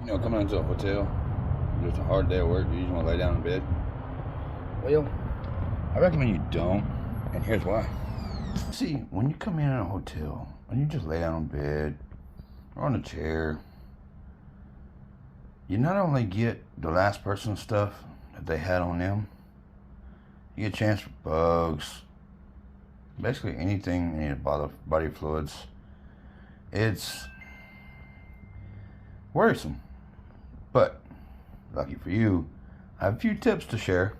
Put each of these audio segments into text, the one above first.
Coming into a hotel, just a hard day at work, you just want to lay down in bed. Well, I recommend you don't, and here's why. See, when you come in a hotel and you just lay down in bed or on a chair, you not only get the last person's stuff that they had on them, you get a chance for bugs, basically anything in your body fluids. It's worrisome. But, lucky for you, I have a few tips to share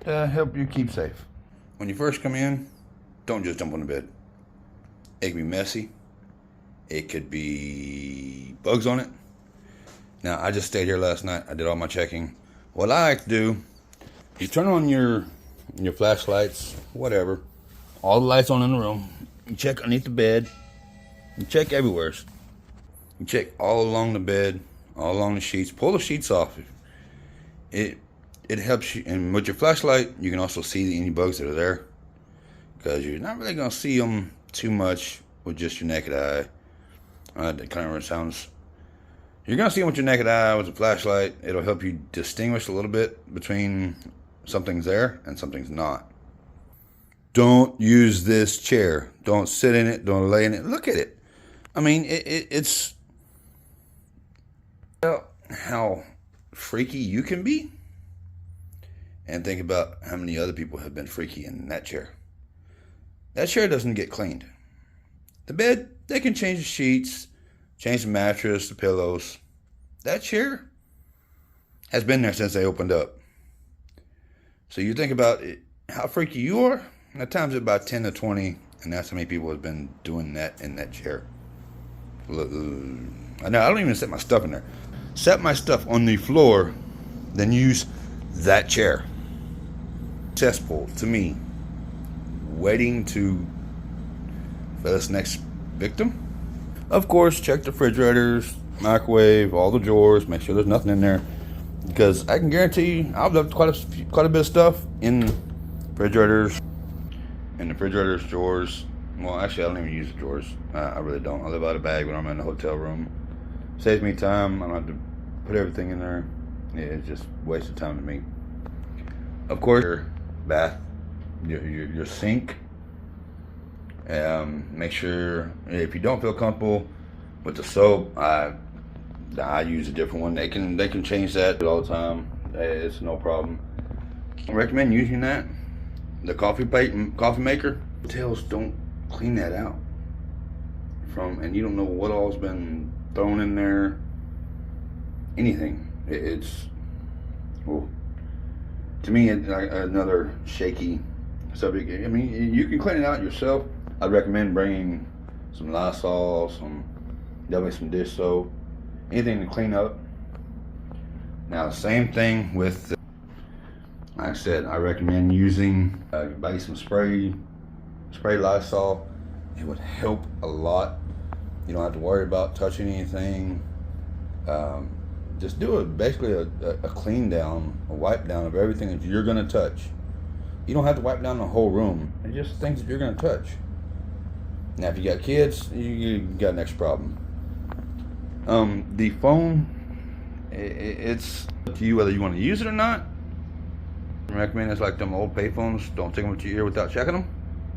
to help you keep safe. When you first come in, don't just jump on the bed. It can be messy. It could be bugs on it. Now, I just stayed here last night. I did all my checking. What I like to do, you turn on your flashlights, whatever. All the lights on in the room. You check underneath the bed. You check everywhere. You check all along the bed, all along the sheets. Pull the sheets off. It helps you. And with your flashlight, you can also see any bugs that are there, because you're not really going to see them too much with just your naked eye. That kind of sounds. You're going to see them with your naked eye with a flashlight. It'll help you distinguish a little bit between something's there and something's not. Don't use this chair. Don't sit in it. Don't lay in it. Look at it. I mean, it's how freaky you can be, and think about how many other people have been freaky in that chair. That chair doesn't get cleaned. The bed, they can change the sheets, change the mattress, the pillows. That chair has been there since they opened up. So you think about it, how freaky you are, and at times it's about 10 to 20, and that's how many people have been doing that in that chair. I don't even set my stuff in there. Set my stuff on the floor, then use that chair. Cesspool, to me, waiting for this next victim. Of course, check the refrigerators, microwave, all the drawers, make sure there's nothing in there, because I can guarantee you I've left quite a bit of stuff in refrigerators, drawers. Well, actually, I don't even use the drawers. I really don't. I live out of bag when I'm in the hotel room. Saves me time. I don't have to put everything in there. It's just a waste of time to me. Of course, your bath, your sink. Make sure, if you don't feel comfortable with the soap, I use a different one. They can change that all the time. It's no problem. I recommend using that. The coffee maker. Hotels don't clean that out and you don't know what all's been thrown in there. Anything. To me, it's another shaky subject. I mean, you can clean it out yourself. I'd recommend bringing some Lysol, definitely some dish soap, anything to clean up. Now, same thing with, like I said, I recommend using, buy some spray Lysol. It would help a lot. You don't have to worry about touching anything. Just do basically a clean down, a wipe down of everything that you're gonna touch. You don't have to wipe down the whole room. It's just things that you're gonna touch. Now, if you got kids, you got an extra problem. The phone, it's up to you whether you want to use it or not. I recommend it's like them old payphones. Don't take them to your ear without checking them,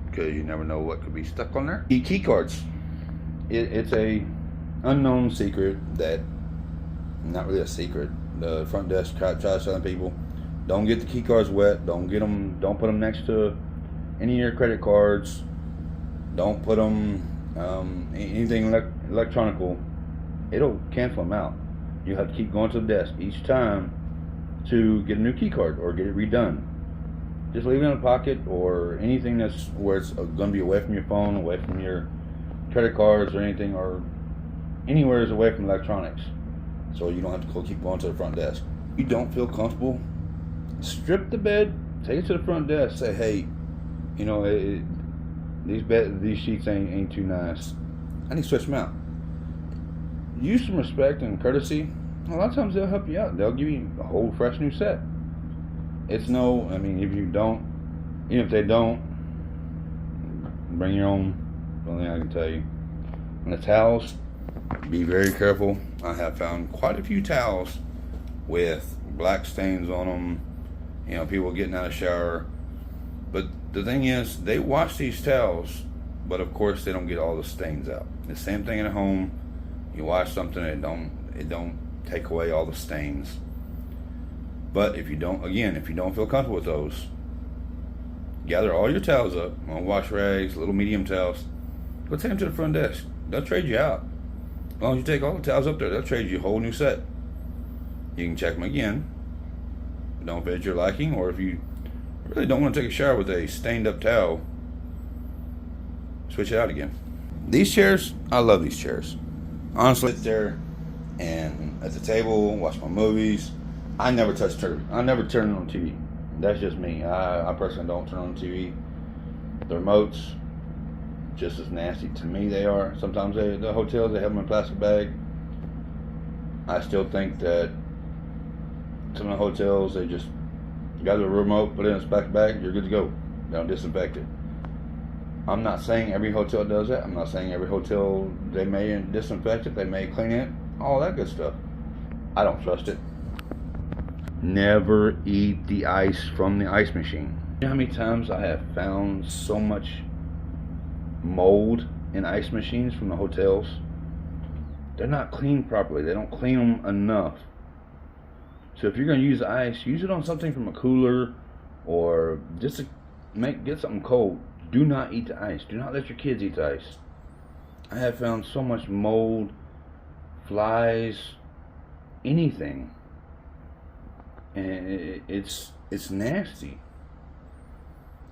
because you never know what could be stuck on there. Key cards. It's a unknown secret that, not really a secret. The front desk try telling people, don't get the key cards wet. Don't put them next to any of your credit cards. Don't put them anything electronical. It'll cancel them out. You have to keep going to the desk each time to get a new key card or get it redone. Just leave it in a pocket, or anything that's where it's going to be away from your phone, away from your credit cards or anything, or anywhere is away from electronics, so you don't have to keep going to the front desk. If you don't feel comfortable, strip the bed, take it to the front desk, say, hey, these sheets ain't too nice. I need to switch them out. Use some respect and courtesy. A lot of times they'll help you out. They'll give you a whole fresh new set. If they don't, bring your own. The only thing I can tell you. And the towels, Be very careful. I have found quite a few towels with black stains on them. You know, people getting out of the shower. But the thing is, they wash these towels, but of course they don't get all the stains out. The same thing at home. You wash something, it don't take away all the stains. But if you don't feel comfortable with those, gather all your towels up on wash rags, little medium towels. Go take them to the front desk. They'll trade you out. As long as you take all the towels up there, they'll trade you a whole new set. You can check them again. Don't fit your liking, or if you really don't want to take a shower with a stained up towel, switch it out again. These chairs, I love these chairs. Honestly, sit there and at the table, watch my movies. I never touch TV. I never turn on TV. That's just me. I personally don't turn on TV. The remotes, just as nasty to me they are. Sometimes the hotels, they have them in a plastic bag. I still think that some of the hotels, they just got the remote, put it in a plastic bag, you're good to go. They don't disinfect it. I'm not saying every hotel does that. I'm not saying every hotel, they may disinfect it, they may clean it, all that good stuff. I don't trust it. Never eat the ice from the ice machine. You know how many times I have found so much mold in ice machines from the hotels? They're not cleaned properly. They don't clean them enough. So if you're going to use ice, use it on something from a cooler, or just to get something cold. Do not eat the ice. Do not let your kids eat the ice. I have found so much mold, flies, anything, and it's nasty.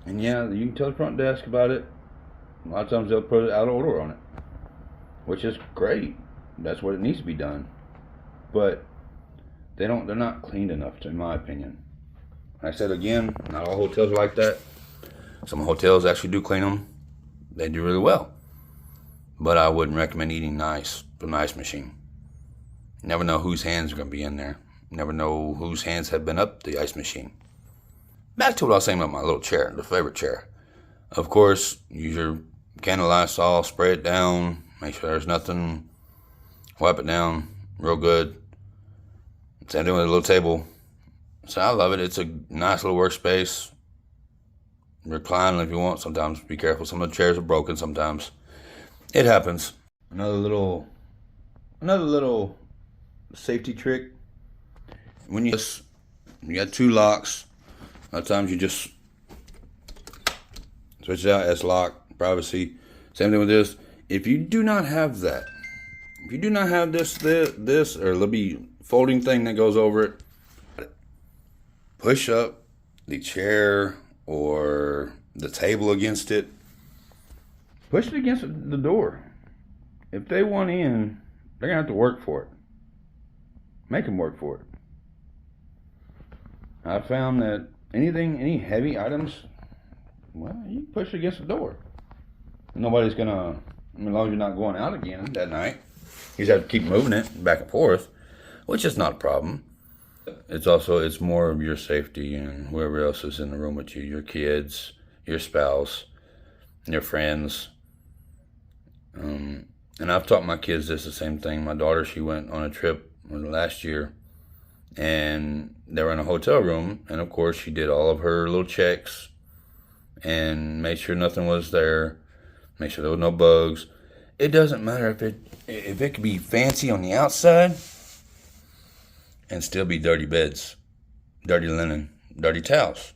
And yeah, you can tell the front desk about it. A lot of times they'll put an out of order on it, which is great. That's what it needs to be done. But they're not cleaned enough, in my opinion. I said again, not all hotels are like that. Some hotels actually do clean them. They do really well. But I wouldn't recommend eating ice from the ice machine. Never know whose hands are going to be in there. Never know whose hands have been up the ice machine. Back to what I was saying about my little chair, the favorite chair. Of course, use your can of Lysol, spray it down, make sure there's nothing, wipe it down real good. Same thing with a little table. So I love it. It's a nice little workspace. Recline if you want. Sometimes be careful. Some of the chairs are broken sometimes. It happens. Another little safety trick. When you got two locks, a lot of times you just switch it out as lock, privacy. Same thing with this. If you do not have that, if you do not have this, or there'll be folding thing that goes over it, push up the chair or the table against it. Push it against the door. If they want in, they're going to have to work for it. Make them work for it. I found that any heavy items, well, you push it against the door. Nobody's going to, as long as you're not going out again that night, you just have to keep moving it back and forth, which is not a problem. It's more of your safety and whoever else is in the room with you, your kids, your spouse, your friends. And I've taught my kids this the same thing. My daughter, she went on a trip last year, and they were in a hotel room, and of course she did all of her little checks and made sure nothing was there, make sure there was no bugs. It doesn't matter if it could be fancy on the outside and still be dirty beds, dirty linen, dirty towels.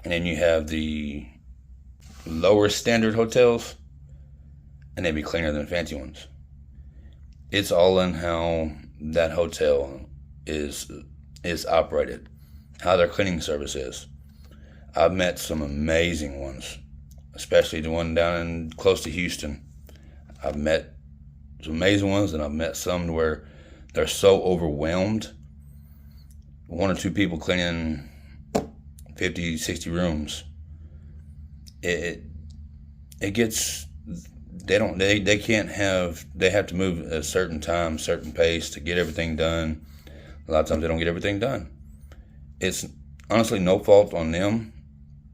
And then you have the lower standard hotels, and they'd be cleaner than fancy ones. It's all in how that hotel is operated, how their cleaning service is. I've met some amazing ones, especially the one down close to Houston. I've met some amazing ones, and I've met some where they're so overwhelmed. One or two people cleaning 50, 60 rooms. It gets, they can't have, they have to move at a certain time, certain pace to get everything done. A lot of times they don't get everything done. It's honestly no fault on them.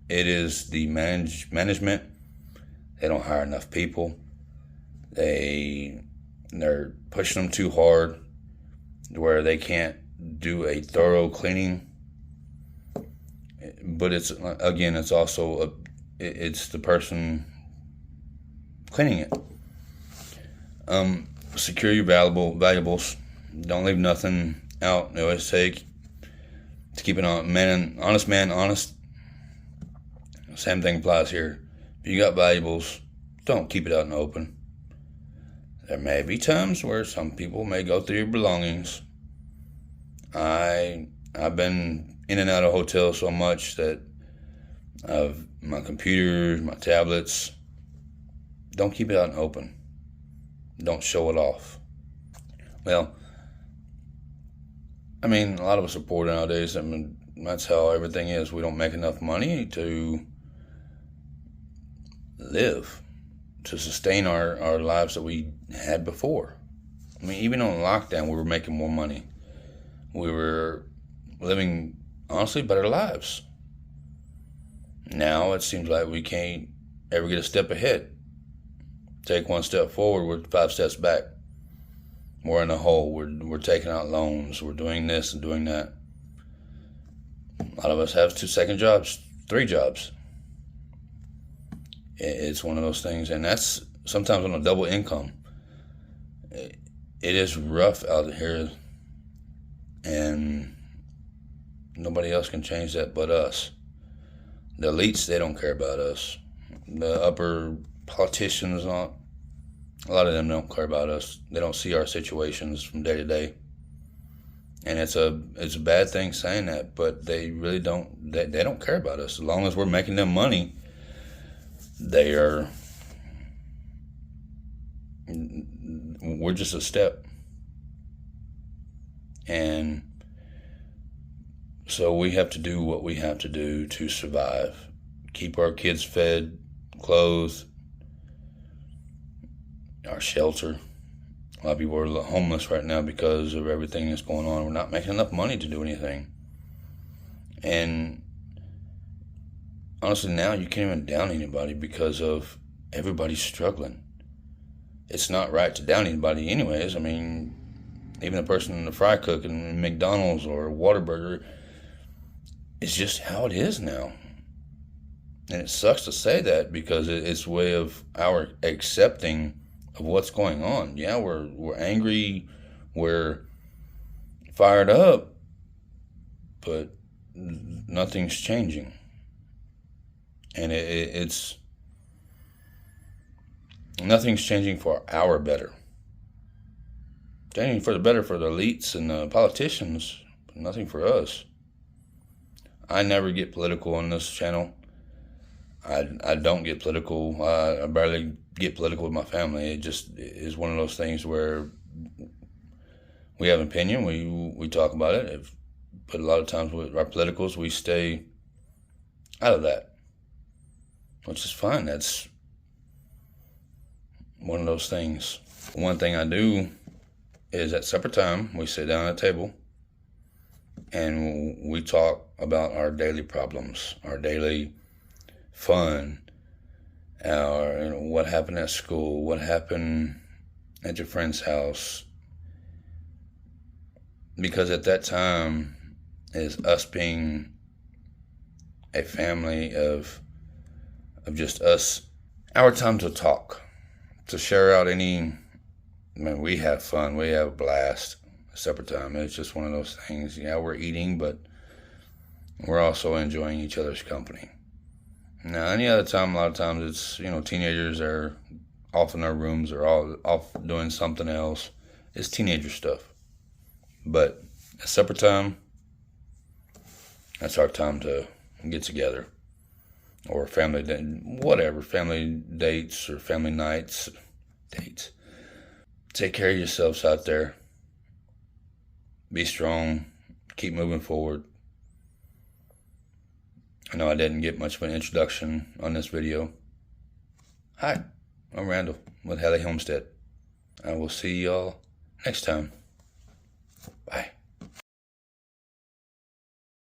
It is the management. They don't hire enough people. They They're pushing them too hard where they can't do a thorough cleaning. But it's also it's the person cleaning it. Secure your valuables. Don't leave nothing out. They always say to keep an honest man honest. Same thing applies here. If you got valuables, don't keep it out in the open. There may be times where some people may go through your belongings. I've been in and out of hotels so much that my computers, my tablets, don't keep it out in the open. Don't show it off. Well, I mean, a lot of us are poor nowadays. I mean, that's how everything is. We don't make enough money to live, to sustain our lives that we had before. I mean, even on lockdown, we were making more money. We were living, honestly, better lives. Now it seems like we can't ever get a step ahead. Take one step forward, we're 5 steps back. We're in a hole. We're taking out loans. We're doing this and doing that. A lot of us have 2 second jobs, 3 jobs. It's one of those things, and that's sometimes on a double income. It is rough out here, and nobody else can change that but us. The elites, they don't care about us. The upper politicians, a lot of them don't care about us. They don't see our situations from day to day. And it's a bad thing saying that, but they really don't. They don't care about us. As long as we're making them money, we're just a step. And so we have to do what we have to do to survive. Keep our kids fed, clothed, our shelter. A lot of people are homeless right now because of everything that's going on. We're not making enough money to do anything. And honestly, now you can't even down anybody because of everybody's struggling. It's not right to down anybody anyways. I mean, even the person in the fry cook in McDonald's or Whataburger, it's just how it is now. And it sucks to say that because it's a way of our accepting of what's going on. Yeah, we're angry, we're fired up, but nothing's changing. And it's nothing's changing for our better. Changing for the better for the elites and the politicians, but nothing for us. I never get political on this channel. I don't get political. I barely get political with my family. It just is one of those things where we have an opinion. We talk about it. But a lot of times with our politicals, we stay out of that, which is fine. That's one of those things. One thing I do is at supper time, we sit down at a table and we talk about our daily problems, our daily fun, or what happened at school, what happened at your friend's house. Because at that time is us being a family of just us, our time to talk, to share out we have fun, we have a blast at supper time. It's just one of those things. Yeah, we're eating, but we're also enjoying each other's company. Now, any other time, a lot of times it's, teenagers are off in their rooms or all off doing something else. It's teenager stuff. But at supper time, that's our time to get together. Or family dates or family nights. Dates. Take care of yourselves out there. Be strong. Keep moving forward. I know I didn't get much of an introduction on this video. Hi, I'm Randall with Haley Homestead. I will see y'all next time.